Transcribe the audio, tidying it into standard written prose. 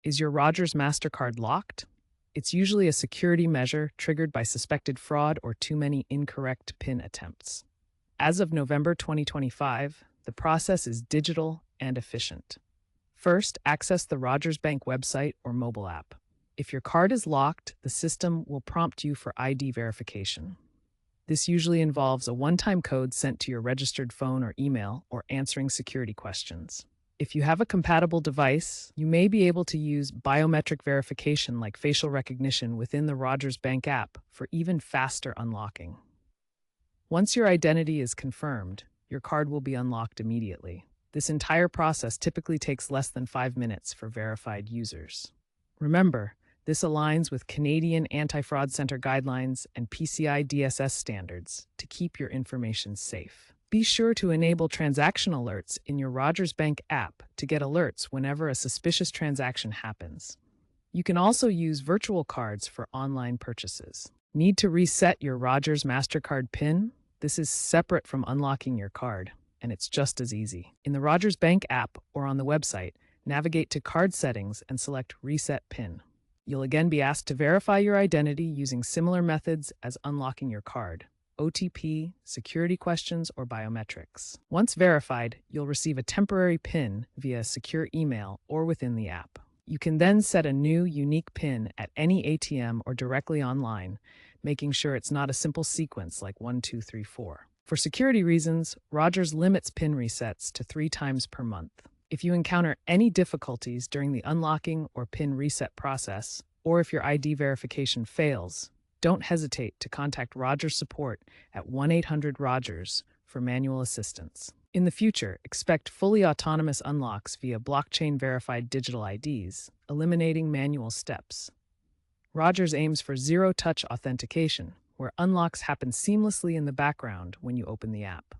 Is your Rogers Mastercard locked? It's usually a security measure triggered by suspected fraud or too many incorrect PIN attempts. As of November 2025, the process is digital and efficient. First, access the Rogers Bank website or mobile app. If your card is locked, the system will prompt you for ID verification. This usually involves a one-time code sent to your registered phone or email or answering security questions. If you have a compatible device, you may be able to use biometric verification like facial recognition within the Rogers Bank app for even faster unlocking. Once your identity is confirmed, your card will be unlocked immediately. This entire process typically takes less than 5 minutes for verified users. Remember, this aligns with Canadian Anti-Fraud Center guidelines and PCI DSS standards to keep your information safe. Be sure to enable transaction alerts in your Rogers Bank app to get alerts whenever a suspicious transaction happens. You can also use virtual cards for online purchases. Need to reset your Rogers Mastercard PIN? This is separate from unlocking your card, and it's just as easy. In the Rogers Bank app or on the website, navigate to Card Settings and select Reset PIN. You'll again be asked to verify your identity using similar methods as unlocking your card: OTP, security questions, or biometrics. Once verified, you'll receive a temporary PIN via a secure email or within the app. You can then set a new, unique PIN at any ATM or directly online, making sure it's not a simple sequence like 1, 2, 3, 4. For security reasons, Rogers limits PIN resets to 3 times per month. If you encounter any difficulties during the unlocking or PIN reset process, or if your ID verification fails, don't hesitate to contact Rogers support at 1-800-ROGERS for manual assistance. In the future, expect fully autonomous unlocks via blockchain-verified digital IDs, eliminating manual steps. Rogers aims for zero-touch authentication, where unlocks happen seamlessly in the background when you open the app.